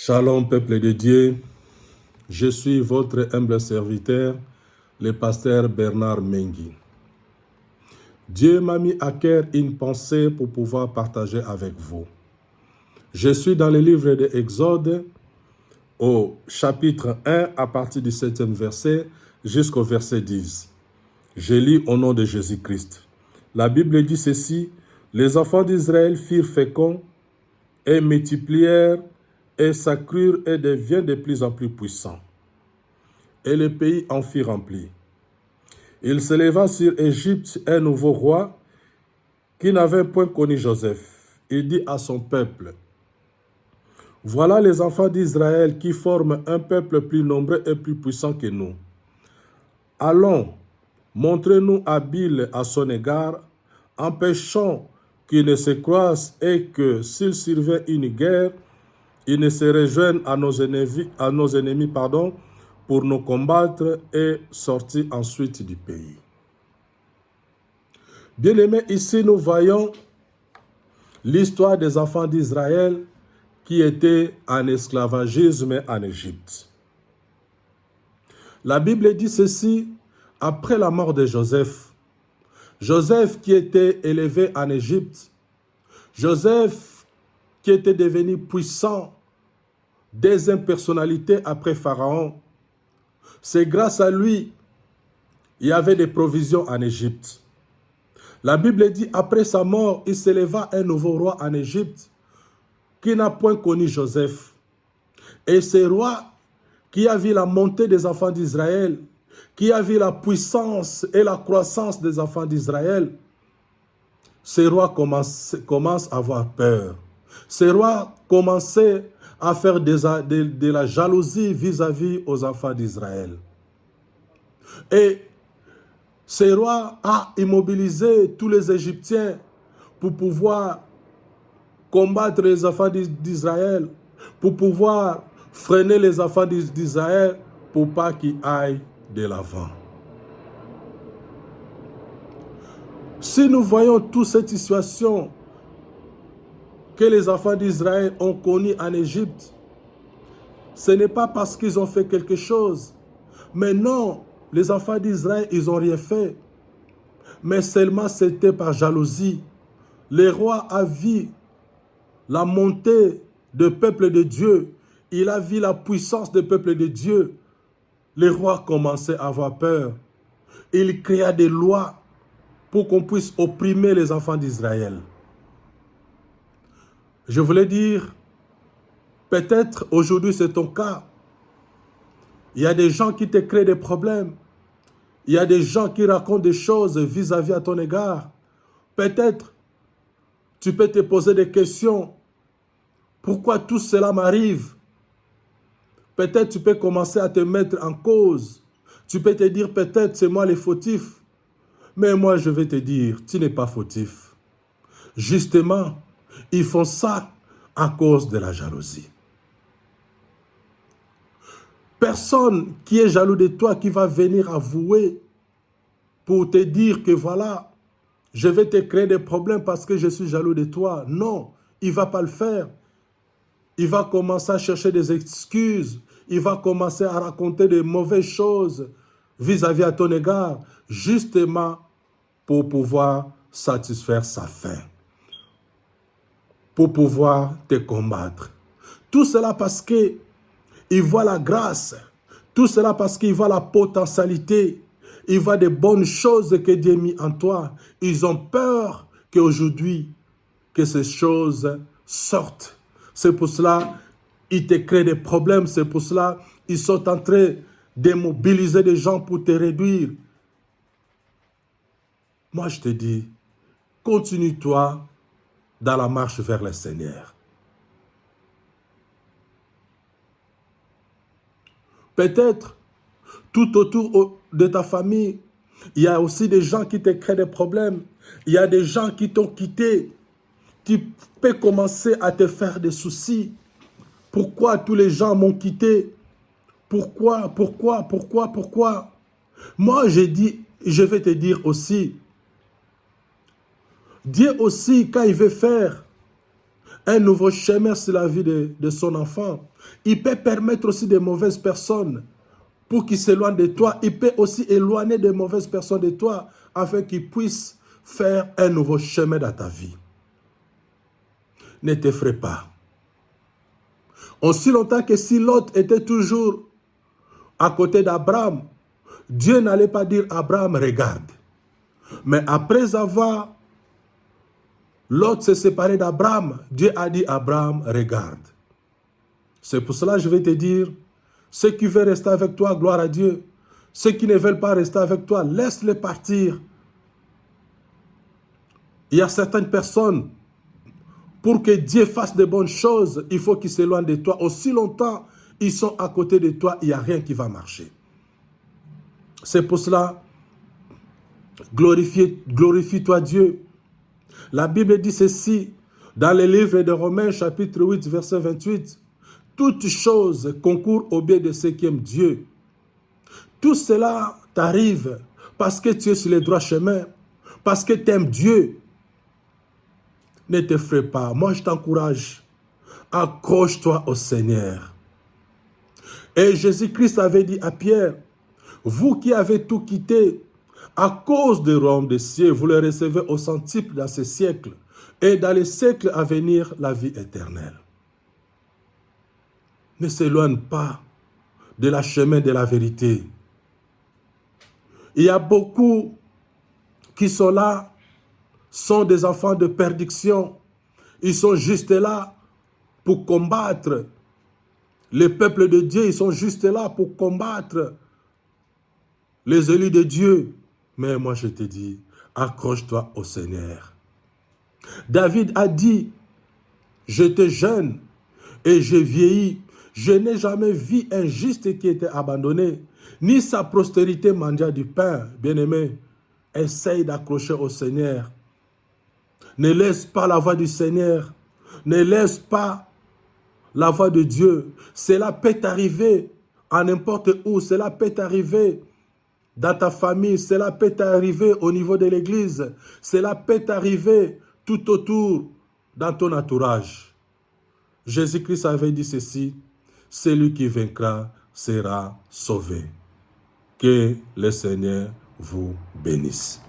Shalom, peuple de Dieu. Je suis votre humble serviteur, le pasteur Bernard Mengi. Dieu m'a mis à cœur une pensée pour pouvoir partager avec vous. Je suis dans le livre de Exode, au chapitre 1, à partir du 7e verset jusqu'au verset 10. Je lis au nom de Jésus-Christ. La Bible dit ceci: les enfants d'Israël firent féconds et multiplièrent et s'accrurent et devinrent de plus en plus puissants. Et le pays en fut rempli. Il s'éleva sur Égypte un nouveau roi qui n'avait point connu Joseph. Il dit à son peuple: voilà les enfants d'Israël qui forment un peuple plus nombreux et plus puissant que nous. Allons, montrez-nous habiles à son égard, empêchons qu'ils ne se croisent et que s'il survient une guerre, ils ne se rejoignent à nos ennemis, pour nous combattre et sortir ensuite du pays. Bien-aimés, ici nous voyons l'histoire des enfants d'Israël qui étaient en esclavagisme en Égypte. La Bible dit ceci: après la mort de Joseph, Joseph qui était élevé en Égypte, Joseph qui était devenu puissant, deuxième personnalité après Pharaon, c'est grâce à lui il y avait des provisions en Égypte. La Bible dit, après sa mort, il s'éleva un nouveau roi en Égypte qui n'a point connu Joseph. Et ce roi qui a vu la montée des enfants d'Israël, qui a vu la puissance et la croissance des enfants d'Israël, ce roi commence à avoir peur. Ce roi commençait à faire de la jalousie vis-à-vis aux enfants d'Israël. Et ce roi a immobilisé tous les Égyptiens pour pouvoir combattre les enfants d'Israël, pour pouvoir freiner les enfants d'Israël pour pas qu'ils aillent de l'avant. Si nous voyons toute cette situation que les enfants d'Israël ont connue en Égypte, ce n'est pas parce qu'ils ont fait quelque chose. Mais non, les enfants d'Israël, ils n'ont rien fait. Mais seulement c'était par jalousie. Le roi a vu la montée du peuple de Dieu. Il a vu la puissance du peuple de Dieu. Le roi commençait à avoir peur. Il créa des lois pour qu'on puisse opprimer les enfants d'Israël. Je voulais dire, peut-être aujourd'hui c'est ton cas. Il y a des gens qui te créent des problèmes. Il y a des gens qui racontent des choses vis-à-vis à ton égard. Peut-être tu peux te poser des questions. Pourquoi tout cela m'arrive? Peut-être tu peux commencer à te mettre en cause. Tu peux te dire peut-être c'est moi le fautif. Mais moi je vais te dire, tu n'es pas fautif. Justement, ils font ça à cause de la jalousie. Personne qui est jaloux de toi qui va venir avouer pour te dire que voilà, je vais te créer des problèmes parce que je suis jaloux de toi. Non, il ne va pas le faire. Il va commencer à chercher des excuses. Il va commencer à raconter de mauvaises choses vis-à-vis à ton égard, justement pour pouvoir satisfaire sa faim, pour pouvoir te combattre. Tout cela parce que il voit la grâce. Tout cela parce qu'il voit la potentialité. Il voit des bonnes choses que Dieu a mis en toi. Ils ont peur qu'aujourd'hui, que ces choses sortent. C'est pour cela qu'ils te créent des problèmes. C'est pour cela qu'ils sont en train de mobiliser des gens pour te réduire. Moi, je te dis, continue-toi dans la marche vers le Seigneur. Peut-être, tout autour de ta famille, il y a aussi des gens qui te créent des problèmes. Il y a des gens qui t'ont quitté. Tu peux commencer à te faire des soucis. Pourquoi tous les gens m'ont quitté? Pourquoi? Moi, je vais te dire aussi, Dieu aussi, quand il veut faire un nouveau chemin sur la vie de son enfant. Il peut permettre aussi des mauvaises personnes pour qu'ils s'éloignent de toi. Il peut aussi éloigner des mauvaises personnes de toi afin qu'ils puissent faire un nouveau chemin dans ta vie. Ne t'effraie pas. Aussi longtemps que si Lot était toujours à côté d'Abraham, Dieu n'allait pas dire à Abraham, regarde. Mais après avoir Lot s'est séparé d'Abraham, Dieu a dit à Abraham, regarde. C'est pour cela que je vais te dire, ceux qui veulent rester avec toi, gloire à Dieu. Ceux qui ne veulent pas rester avec toi, laisse-les partir. Il y a certaines personnes, pour que Dieu fasse de bonnes choses, il faut qu'ils s'éloignent de toi. Aussi longtemps ils sont à côté de toi, il n'y a rien qui va marcher. C'est pour cela, glorifie-toi Dieu. La Bible dit ceci, dans le livre de Romains, chapitre 8, verset 28. Toutes choses concourent au bien de ceux qui aiment Dieu. Tout cela t'arrive parce que tu es sur le droit chemin, parce que tu aimes Dieu. Ne t'effraie pas. Moi, je t'encourage. Accroche-toi au Seigneur. Et Jésus-Christ avait dit à Pierre, vous qui avez tout quitté, à cause du royaume des cieux, vous le recevez au centuple dans ce siècle, et dans les siècles à venir, la vie éternelle. Ne s'éloigne pas de la chemin de la vérité. Il y a beaucoup qui sont là, sont des enfants de perdition. Ils sont juste là pour combattre le peuple de Dieu. Ils sont juste là pour combattre les élus de Dieu. Mais moi je te dis, accroche-toi au Seigneur. David a dit, j'étais jeune et j'ai vieilli. Je n'ai jamais vu un juste qui était abandonné, ni sa postérité mendiant du pain. Bien-aimé, essaye d'accrocher au Seigneur. Ne laisse pas la voix du Seigneur. Ne laisse pas la voix de Dieu. Cela peut t'arriver à n'importe où. Cela peut t'arriver dans ta famille. Cela peut t'arriver au niveau de l'église. Cela peut t'arriver tout autour dans ton entourage. Jésus-Christ avait dit ceci, celui qui vaincra sera sauvé. Que le Seigneur vous bénisse.